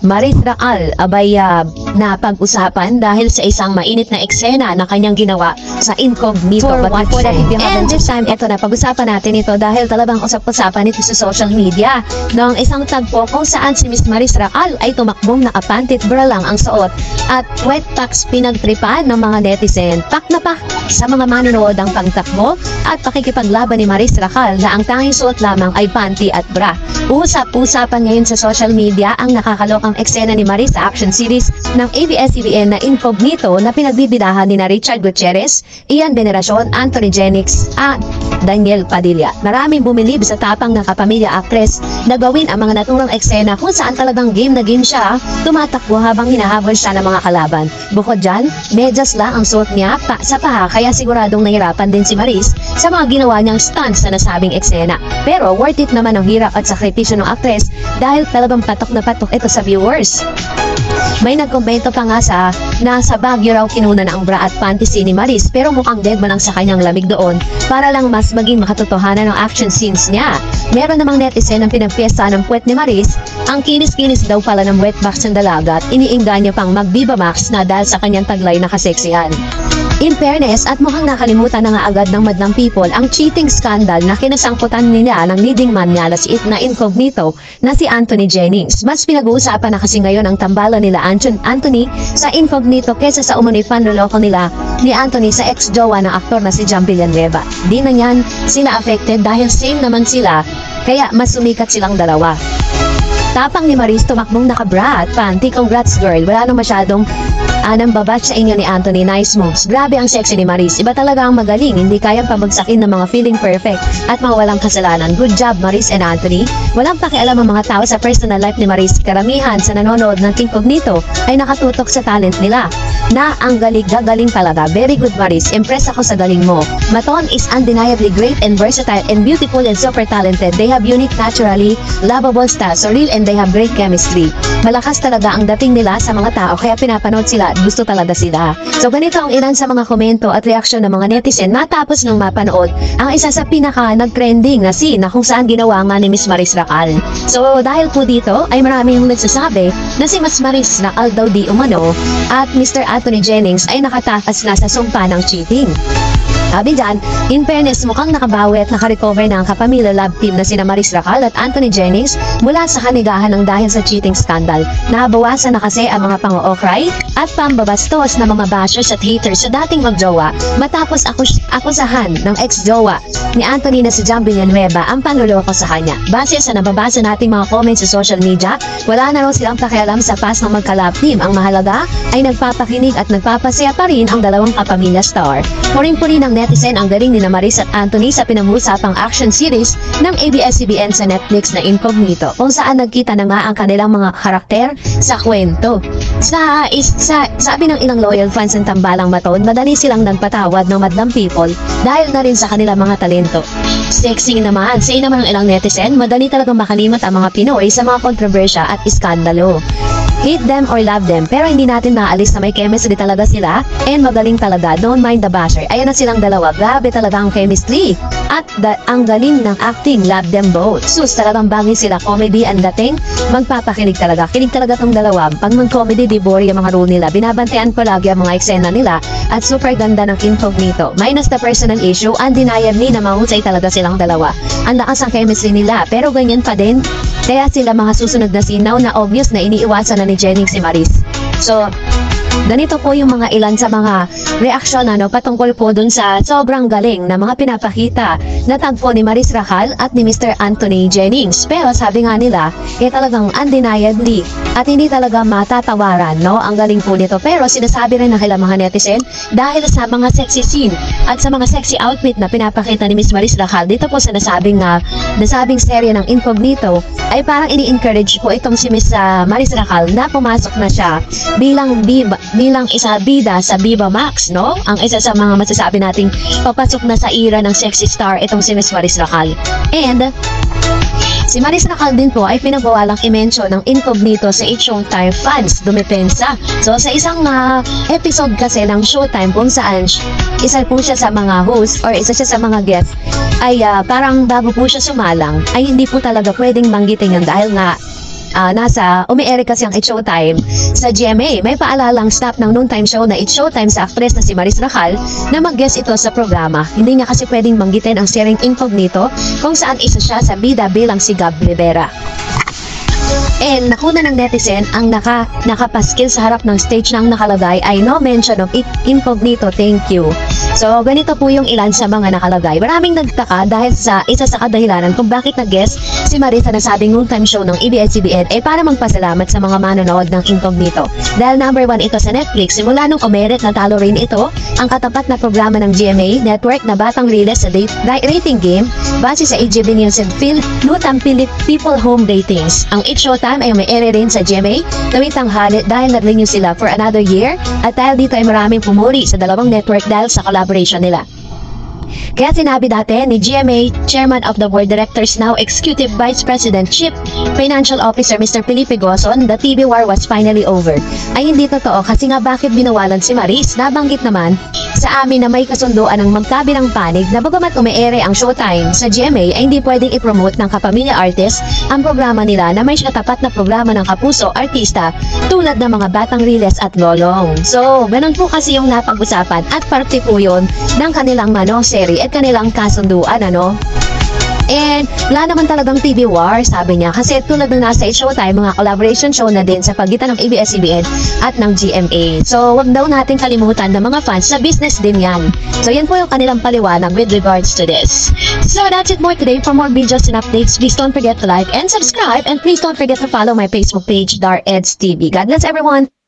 Maris Racal abay na pag-usapan dahil sa isang mainit na eksena na kanyang ginawa sa Incognito. And this time, ito na, pag-usapan natin ito dahil talagang usap-usapan ito sa social media. Noong isang tagpo kung saan si Miss Maris Racal ay tumakbong nakapantit bra lang ang suot at wet packs pinagtripan ng mga netizen. Pak na pak sa mga manonood ang pagtakbo at pakikipaglaban ni Maris Racal na ang tanging suot lamang ay panty at bra. Usap-usapan ngayon sa social media ang nakakalokang eksena ni Maris sa action series ng ABS-CBN na Incognito na pinagbibidahan ni Richard Gutierrez, Ian Veneracion, Anthony Jennings at Daniel Padilla. Maraming bumilib sa tapang ng kapamilya actress na gawin ang mga naturang eksena kung saan talagang game na game siya, tumatakbo habang hinahabol siya ng mga kalaban. Bukod dyan, medyas lang ang suot niya sa paha kaya siguradong nahirapan din si Maris sa mga ginawa niyang stunts na nasabing eksena. Pero worth it naman ang hirap at sakripisyo ng actress dahil talagang patok na patok ito sa viewers. May nagkomento pa nga na sa Baguio raw kinunan ang bra at panty ni Maris pero mukhang dead man ang sa kanyang lamig doon para lang mas maging makatotohanan ng action scenes niya. Meron namang netizen ang pinagpiesta ng puwet ni Maris, ang kinis-kinis daw pala ng wet box ng dalaga at iniinggan niya pang mag-Viva Max na dahil sa kanyang taglay na kaseksihan. In fairness, at mukhang nakalimutan na nga agad ng madlang people ang cheating scandal na kinasangkutan nila ng leading man niya na Incognito na si Anthony Jennings. Mas pinag-uusapan na kasi ngayon ang tambalan nila Anthony sa Incognito kesa sa umano'y panloloko nila ni Anthony sa ex-jowa ng aktor na si John Villanueva. Di na yan sila affected dahil same naman sila, kaya mas sumikat silang dalawa. Tapang ni Maris tumakbong naka-bra at panty. Congrats girl, wala nang masyadong anang babat sa inyo ni Anthony. Nice moves. Grabe ang sexy ni Maris. Iba talaga ang magaling. Hindi kayang pabagsakin ng mga feeling perfect at mga walang kasalanan. Good job Maris and Anthony. Walang pakialam ang mga tao sa personal life ni Maris. Karamihan sa nanonood ng Incognito ay nakatutok sa talent nila. Na ang galing talaga. Very good Maris. Impress ako sa galing mo. Maton is undeniably great and versatile and beautiful and super talented. They have unique, naturally lovable style. So real and they have great chemistry. Malakas talaga ang dating nila sa mga tao kaya pinapanood sila at gusto talaga sila. So ganito ang ilan sa mga komento at reaksyon ng mga netizen matapos nang mapanood ang isa sa pinaka nag-trending na scene na kung saan ginawa nga ni Miss Maris Racal. So dahil po dito ay marami yung nagsasabi na si Miss Maris Racal daw di umano at Mr. Anthony Jennings ay nakatakas na sa sumpa ng cheating. Sabi dyan, in fairness, mukhang nakabawi at nakarecover na ang kapamilya love team na sina Maris Racal at Anthony Jennings mula sa kanigahan ng dahil sa cheating scandal. Nabawasan na kasi ang mga pang-ookray at pambabastos na mga bashers at haters sa dating magjowa matapos akusahan ng ex-jowa ni Anthony na si John Villanueva ang panloloko sa kanya. Base sa nababasa nating mga comments sa social media, wala na raw silang pakialam sa past ng magka-love team. Ang mahalaga ay nagpapakinig at nagpapasaya pa rin ang dalawang kapamilya star. Puring-puri ng netizen ang galing ni Maris at Anthony sa pinag-usapang action series ng ABS-CBN sa Netflix na Incognito kung saan nagkita na nga ang kanilang mga karakter sa kwento. Sabi ng ilang loyal fans ng Tambalang Maton, madali silang nagpatawad ng madlang people dahil na rin sa kanilang mga talento. Sexy naman, say naman ng ilang netizen, madali talagang makalimot ang mga Pinoy sa mga kontrobersya at iskandalo. Hate them or love them, pero hindi natin naalis na may chemistry talaga sila and magaling talaga, don't mind the basher. Ayan na silang dalawa, grabe talaga ang chemistry at ang galing ng acting, love them both. Sus, talagang bagay sila, comedy ang dating, magpapakinig talaga. Kinig talaga tong dalawa, pag mag-comedy di bore yung mga role nila, binabantayan ko lagi ang mga eksena nila at super ganda ng Incognito. Minus the personal issue, undeniably na mahusay talaga silang dalawa. Ang lakas ang chemistry nila, pero ganyan pa din. Kaya sila mga susunod na sinaw na obvious na iniiwasan na ni Jennings si Maris. So, ganito po yung mga ilan sa mga reaksyon patungkol po dun sa sobrang galing na mga pinapakita na tagpo ni Maris Racal at ni Mr. Anthony Jennings. Pero sabi nga nila, talagang undeniably at hindi talaga matatawaran, Ang galing po nito. Pero sinasabi rin ng ilang mga netizen dahil sa mga sexy scene at sa mga sexy outfit na pinapakita ni Miss Maris Racal dito po sa nasabing serye ng Incognito ay parang ini-encourage po itong si Miss Maris Racal na pumasok na siya bilang isa bida sa Viva Max, Ang isa sa mga masasabi nating papasok na sa era ng sexy star itong si Miss Maris Racal. And si Maris Racal din po ay pinagbawalang i-mention ng Incognito sa Showtime fans dumepensa. So sa isang episode kasi ng Showtime kung saan isa po siya sa mga host or isa siya sa mga guest ay parang bago po siya sumalang ay hindi po talaga pwedeng banggitin yan dahil nga nasa umi-air kasi ang It's Showtime sa GMA. May paalalang stop ng noontime show na It's Showtime sa actress na si Maris Racal na mag-guest ito sa programa. Hindi niya kasi pwedeng banggitin ang sharing incognito kung saan isa siya sa bida bilang si Gab Rivera. And nakuna ng netizen ang nakapaskil sa harap ng stage nang nakalagay ay no mention of incognito, thank you. So ganito po yung ilan sa mga nakalagay. Maraming nagtaka dahil sa isa sa kadahilanan kung bakit nag-guest si Marisa na sabing noontime show ng ABS-CBN para magpasalamat sa mga manonood ng incognito. Dahil number 1 ito sa Netflix, simula nung umeret natalo rin ito ang katapat na programa ng GMA Network na Batang Riles sa rating game base sa AGB Nielsen Lutang People Home Ratings. Ang It's Showtime ay may ere rin sa GMA tuwing tanghali dahil nag-renew sila for another year at dahil dito ay maraming pumuri sa dalawang network dahil sa collaboration nila. Kaya sinabi dati ni GMA Chairman of the Board Directors, now Executive Vice President, Chief Financial Officer Mr. Felipe Gozon, the TV war was finally over. Ay hindi totoo kasi nga bakit binawalan si Maris? Nabanggit naman sa amin na may kasunduan ng magkabilang panig na bagamat umeere ang Showtime sa GMA ay hindi pwedeng ipromote ng kapamilya artist ang programa nila na may katapat na programa ng kapuso artista tulad ng mga Batang Riles at Lolong. So, ganun po kasi yung napag-usapan at parte po yun ng kanilang serie at kanilang kasunduan, And wala naman talagang TV war, sabi niya, kasi tulad ng nasa Showtime, mga collaboration show na din sa pagitan ng ABS-CBN at ng GMA. So wag daw natin kalimutan ng mga fans na business din yan. So yan po yung kanilang paliwanag with regards to this. So that's it more today. For more videos and updates, please don't forget to like and subscribe, and please don't forget to follow my Facebook page, Dar Eds TV. God bless everyone!